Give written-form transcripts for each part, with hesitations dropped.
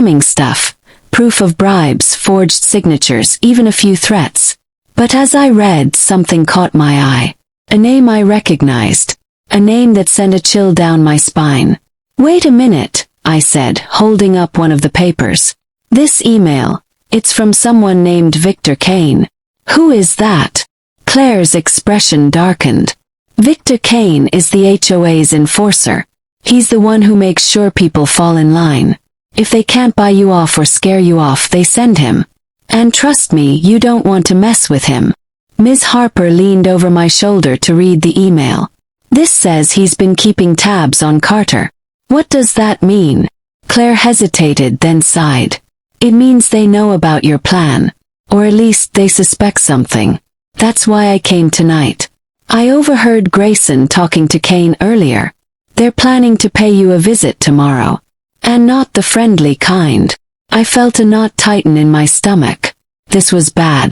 scamming stuff, proof of bribes, forged signatures, even a few threats. But as I read, something caught my eye. A name I recognized. A name that sent a chill down my spine. "Wait a minute," I said, holding up one of the papers. "This email, it's from someone named Victor Kane." "Who is that?" Claire's expression darkened. "Victor Kane is the HOA's enforcer. He's the one who makes sure people fall in line. If they can't buy you off or scare you off, they send him. And trust me, you don't want to mess with him." Ms. Harper leaned over my shoulder to read the email. "This says he's been keeping tabs on Carter." "What does that mean?" Claire hesitated, then sighed. "It means they know about your plan. Or at least they suspect something. That's why I came tonight. I overheard Grayson talking to Kane earlier. They're planning to pay you a visit tomorrow. And not the friendly kind." I felt a knot tighten in my stomach. This was bad.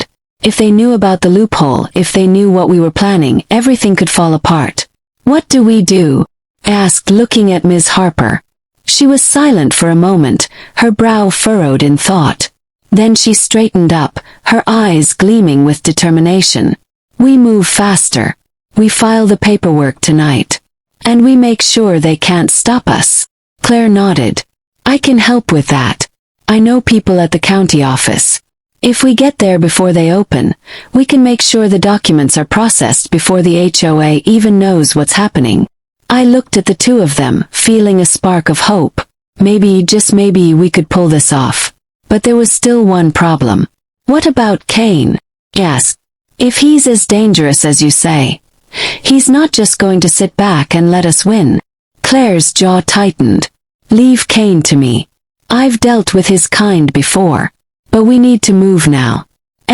If they knew about the loophole, if they knew what we were planning, everything could fall apart. "What do we do?" I asked, looking at Ms. Harper. She was silent for a moment, her brow furrowed in thought. Then she straightened up, her eyes gleaming with determination. "We move faster. We file the paperwork tonight. And we make sure they can't stop us." Claire nodded. "I can help with that. I know people at the county office. If we get there before they open, we can make sure the documents are processed before the HOA even knows what's happening." I looked at the two of them, feeling a spark of hope. Maybe, just maybe, we could pull this off. But there was still one problem. "What about Kane?" I asked. "If he's as dangerous as you say, he's not just going to sit back and let us win." Claire's jaw tightened. "Leave Kane to me. I've dealt with his kind before. But we need to move now.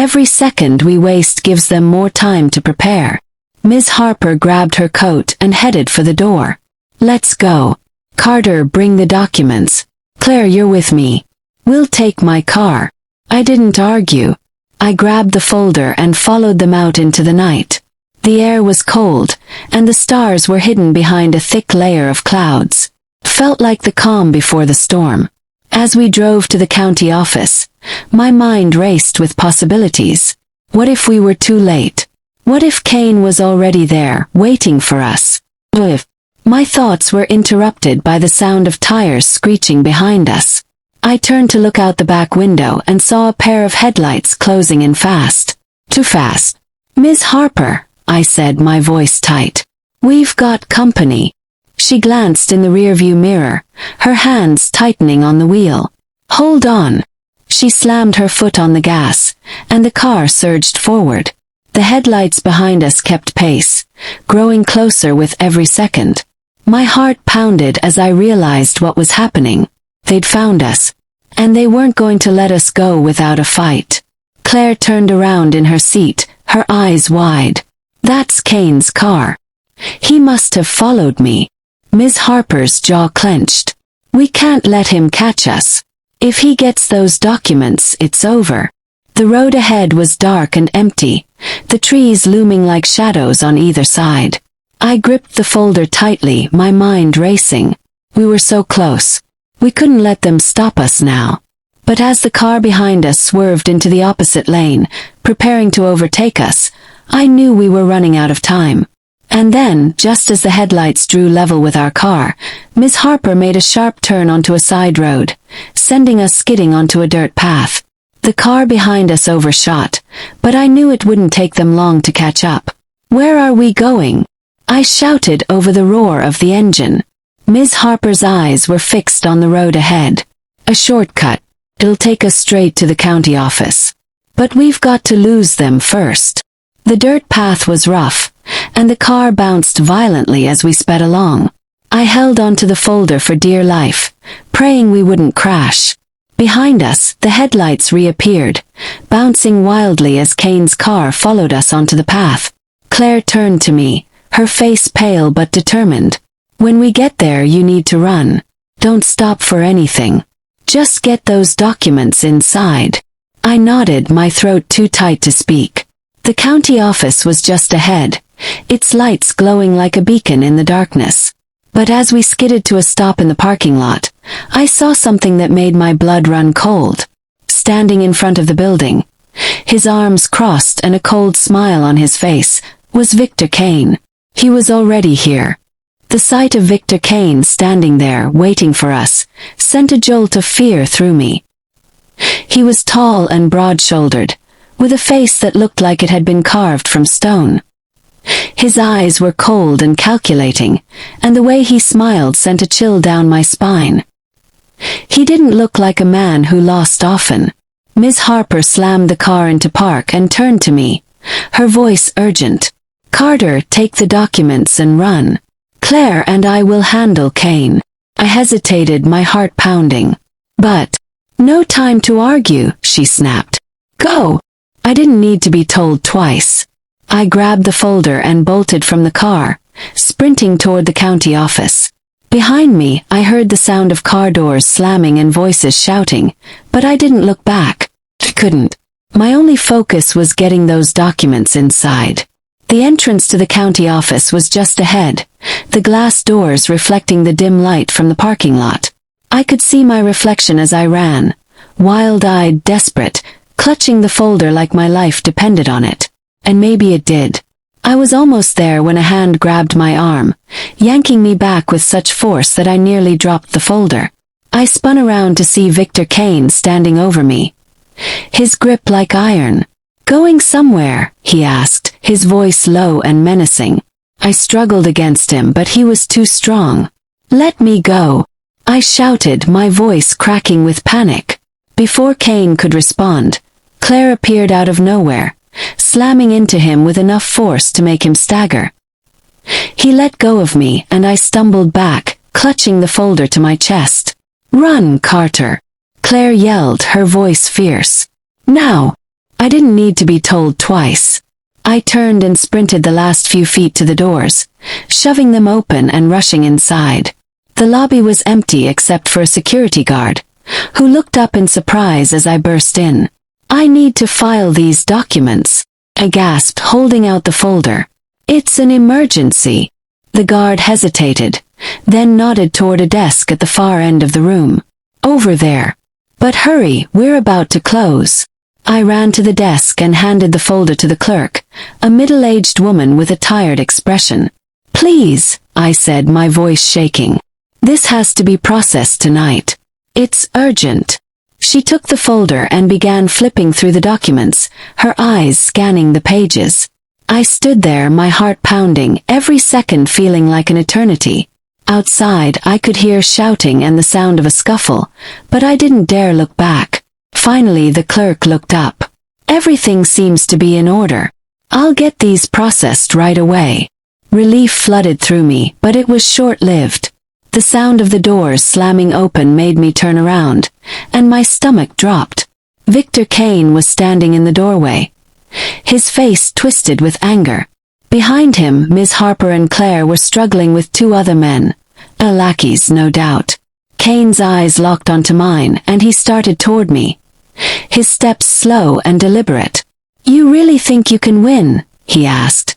Every second we waste gives them more time to prepare." Ms. Harper grabbed her coat and headed for the door. "Let's go. Carter, bring the documents. Claire, you're with me. We'll take my car." I didn't argue. I grabbed the folder and followed them out into the night. The air was cold, and the stars were hidden behind a thick layer of clouds. Felt like the calm before the storm. As we drove to the county office, my mind raced with possibilities. What if we were too late? What if Kane was already there, waiting for us? What if? My thoughts were interrupted by the sound of tires screeching behind us. I turned to look out the back window and saw a pair of headlights closing in fast. Too fast. "Ms. Harper," I said, my voice tight. "We've got company." She glanced in the rearview mirror, her hands tightening on the wheel. "Hold on." She slammed her foot on the gas, and the car surged forward. The headlights behind us kept pace, growing closer with every second. My heart pounded as I realized what was happening. They'd found us, and they weren't going to let us go without a fight. Claire turned around in her seat, her eyes wide. "That's Kane's car. He must have followed me." Ms. Harper's jaw clenched. "We can't let him catch us. If he gets those documents, it's over." The road ahead was dark and empty, the trees looming like shadows on either side. I gripped the folder tightly, my mind racing. We were so close. We couldn't let them stop us now. But as the car behind us swerved into the opposite lane, preparing to overtake us, I knew we were running out of time. And then, just as the headlights drew level with our car, Ms. Harper made a sharp turn onto a side road, sending us skidding onto a dirt path. The car behind us overshot, but I knew it wouldn't take them long to catch up. "Where are we going?" I shouted over the roar of the engine. Ms. Harper's eyes were fixed on the road ahead. "A shortcut. It'll take us straight to the county office. But we've got to lose them first." The dirt path was rough, and the car bounced violently as we sped along. I held onto the folder for dear life, praying we wouldn't crash. Behind us, the headlights reappeared, bouncing wildly as Kane's car followed us onto the path. Claire turned to me, her face pale but determined. "When we get there, you need to run. Don't stop for anything. Just get those documents inside." I nodded, my throat too tight to speak. The county office was just ahead, its lights glowing like a beacon in the darkness. But as we skidded to a stop in the parking lot, I saw something that made my blood run cold. Standing in front of the building, his arms crossed and a cold smile on his face, was Victor Kane. He was already here. The sight of Victor Kane standing there, waiting for us, sent a jolt of fear through me. He was tall and broad-shouldered, with a face that looked like it had been carved from stone. His eyes were cold and calculating, and the way he smiled sent a chill down my spine. He didn't look like a man who lost often. Ms. Harper slammed the car into park and turned to me, her voice urgent. "Carter, take the documents and run. Claire and I will handle Kane." I hesitated, my heart pounding. "But, no time to argue," she snapped. "Go." I didn't need to be told twice. I grabbed the folder and bolted from the car, sprinting toward the county office. Behind me, I heard the sound of car doors slamming and voices shouting, but I didn't look back. I couldn't. My only focus was getting those documents inside. The entrance to the county office was just ahead, the glass doors reflecting the dim light from the parking lot. I could see my reflection as I ran, wild-eyed, desperate, clutching the folder like my life depended on it. And maybe it did. I was almost there when a hand grabbed my arm, yanking me back with such force that I nearly dropped the folder. I spun around to see Victor Kane standing over me. His grip like iron. "Going somewhere?" he asked, his voice low and menacing. I struggled against him, but he was too strong. "Let me go," I shouted, my voice cracking with panic. Before Kane could respond, Claire appeared out of nowhere, slamming into him with enough force to make him stagger. He let go of me, and I stumbled back, clutching the folder to my chest. "Run, Carter!" Claire yelled, her voice fierce. "Now!" I didn't need to be told twice. I turned and sprinted the last few feet to the doors, shoving them open and rushing inside. The lobby was empty except for a security guard, who looked up in surprise as I burst in. "I need to file these documents," I gasped, holding out the folder. "It's an emergency." The guard hesitated, then nodded toward a desk at the far end of the room. "Over there. But hurry, we're about to close." I ran to the desk and handed the folder to the clerk, a middle-aged woman with a tired expression. "Please," I said, my voice shaking. "This has to be processed tonight. It's urgent." She took the folder and began flipping through the documents, her eyes scanning the pages. I stood there, my heart pounding, every second feeling like an eternity. Outside, I could hear shouting and the sound of a scuffle, but I didn't dare look back. Finally, the clerk looked up. "Everything seems to be in order. I'll get these processed right away." Relief flooded through me, but it was short-lived. The sound of the doors slamming open made me turn around, and my stomach dropped. Victor Kane was standing in the doorway, his face twisted with anger. Behind him, Ms. Harper and Claire were struggling with two other men, lackeys, no doubt. Kane's eyes locked onto mine, and he started toward me, his steps slow and deliberate. "You really think you can win?" he asked,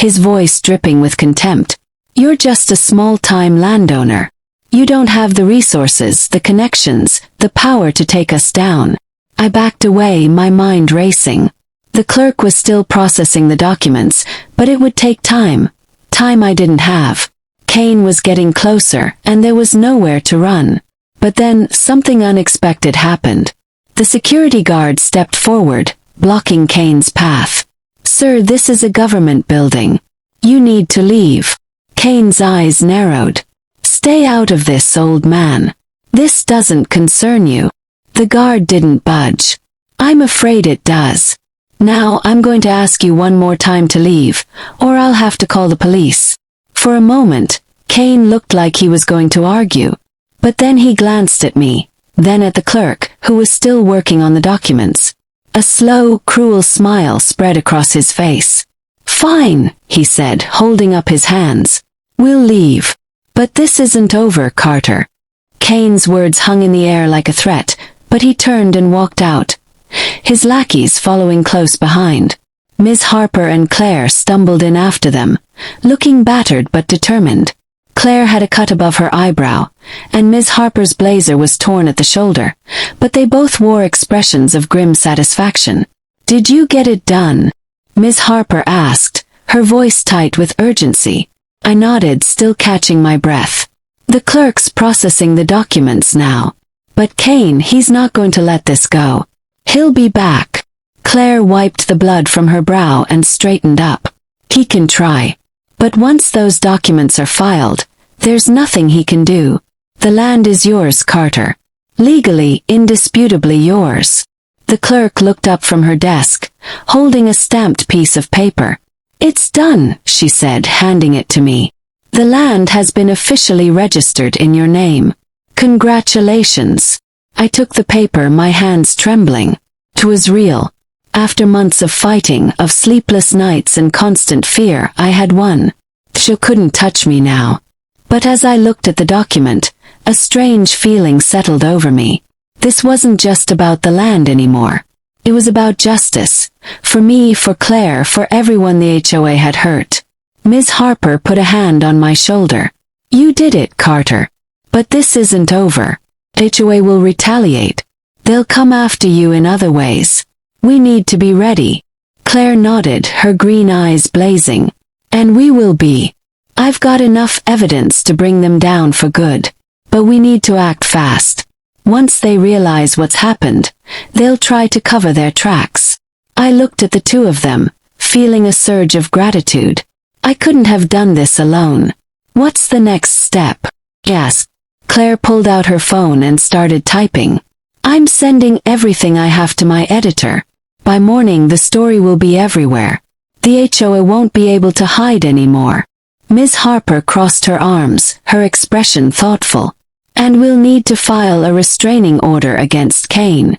his voice dripping with contempt. "You're just a small-time landowner. You don't have the resources, the connections, the power to take us down." I backed away, my mind racing. The clerk was still processing the documents, but it would take time. Time I didn't have. Kane was getting closer, and there was nowhere to run. But then, something unexpected happened. The security guard stepped forward, blocking Kane's path. "Sir, this is a government building. You need to leave." Kane's eyes narrowed. "Stay out of this, old man. This doesn't concern you." The guard didn't budge. "I'm afraid it does. Now I'm going to ask you one more time to leave, or I'll have to call the police." For a moment, Kane looked like he was going to argue. But then he glanced at me, then at the clerk, who was still working on the documents. A slow, cruel smile spread across his face. "Fine," he said, holding up his hands. "We'll leave. But this isn't over, Carter." Kane's words hung in the air like a threat, but he turned and walked out, his lackeys following close behind. Ms. Harper and Claire stumbled in after them, looking battered but determined. Claire had a cut above her eyebrow, and Ms. Harper's blazer was torn at the shoulder, but they both wore expressions of grim satisfaction. "Did you get it done?" Ms. Harper asked, her voice tight with urgency. I nodded, still catching my breath. "The clerk's processing the documents now. But Kane, he's not going to let this go. He'll be back." Claire wiped the blood from her brow and straightened up. "He can try. But once those documents are filed, there's nothing he can do. The land is yours, Carter. Legally, indisputably yours." The clerk looked up from her desk, holding a stamped piece of paper. "It's done," she said, handing it to me. "The land has been officially registered in your name. Congratulations." I took the paper, my hands trembling. It was real. After months of fighting, of sleepless nights and constant fear, I had won. She couldn't touch me now. But as I looked at the document, a strange feeling settled over me. This wasn't just about the land anymore. It was about justice. For me, for Claire, for everyone the HOA had hurt. Ms. Harper put a hand on my shoulder. "You did it, Carter. But this isn't over. HOA will retaliate. They'll come after you in other ways. We need to be ready." Claire nodded, her green eyes blazing. "And we will be. I've got enough evidence to bring them down for good. But we need to act fast. Once they realize what's happened, they'll try to cover their tracks." I looked at the two of them, feeling a surge of gratitude. I couldn't have done this alone. "What's the next step?" I asked. Claire pulled out her phone and started typing. "I'm sending everything I have to my editor. By morning the story will be everywhere. The HOA won't be able to hide anymore." Ms. Harper crossed her arms, her expression thoughtful. "And we'll need to file a restraining order against Kane.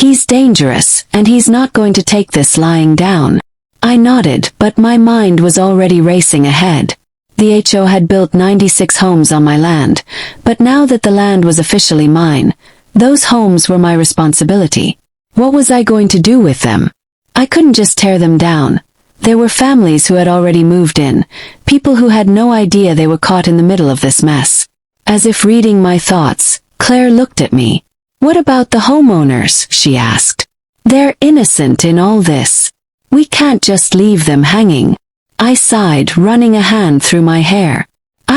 He's dangerous, and he's not going to take this lying down." I nodded, but my mind was already racing ahead. The HOA had built 96 homes on my land, but now that the land was officially mine, those homes were my responsibility. What was I going to do with them? I couldn't just tear them down. There were families who had already moved in, people who had no idea they were caught in the middle of this mess. As if reading my thoughts, Claire looked at me. "What about the homeowners?" she asked. "They're innocent in all this. We can't just leave them hanging." I sighed, running a hand through my hair.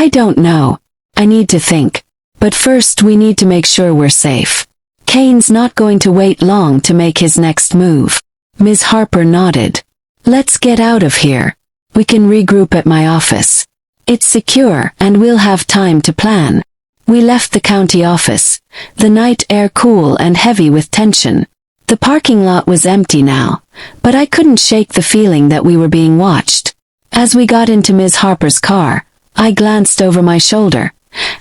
"I don't know. I need to think. But first we need to make sure we're safe. Kane's not going to wait long to make his next move." Ms. Harper nodded. "Let's get out of here. We can regroup at my office. It's secure, and we'll have time to plan." We left the county office, the night air cool and heavy with tension. The parking lot was empty now, but I couldn't shake the feeling that we were being watched. As we got into Ms. Harper's car, I glanced over my shoulder,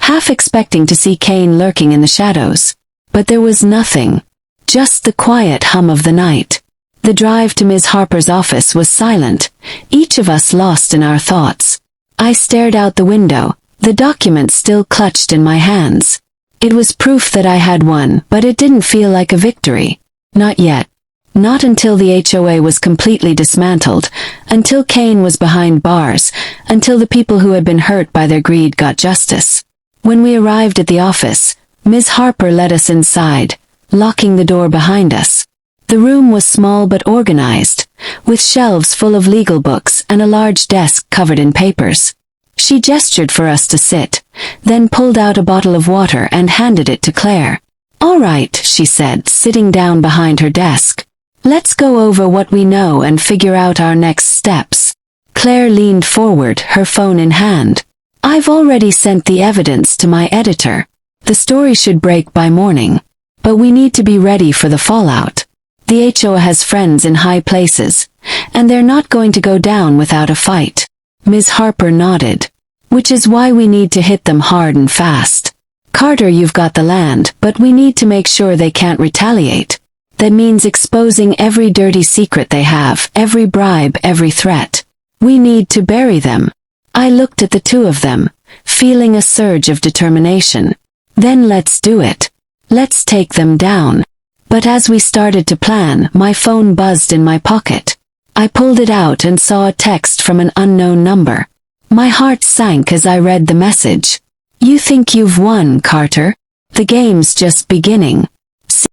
half expecting to see Kane lurking in the shadows. But there was nothing. Just the quiet hum of the night. The drive to Ms. Harper's office was silent, each of us lost in our thoughts. I stared out the window, the document still clutched in my hands. It was proof that I had won, but it didn't feel like a victory. Not yet. Not until the HOA was completely dismantled, until Kane was behind bars, until the people who had been hurt by their greed got justice. When we arrived at the office, Ms. Harper led us inside, locking the door behind us. The room was small but organized, with shelves full of legal books and a large desk covered in papers. She gestured for us to sit, then pulled out a bottle of water and handed it to Claire. "All right," she said, sitting down behind her desk. "Let's go over what we know and figure out our next steps." Claire leaned forward, her phone in hand. "I've already sent the evidence to my editor. The story should break by morning. But we need to be ready for the fallout. The HOA has friends in high places, and they're not going to go down without a fight." Ms. Harper nodded. "Which is why we need to hit them hard and fast. Carter, you've got the land, but we need to make sure they can't retaliate. That means exposing every dirty secret they have, every bribe, every threat. We need to bury them." I looked at the two of them, feeling a surge of determination. "Then let's do it. Let's take them down." But as we started to plan, my phone buzzed in my pocket. I pulled it out and saw a text from an unknown number. My heart sank as I read the message. You think you've won, Carter? The game's just beginning.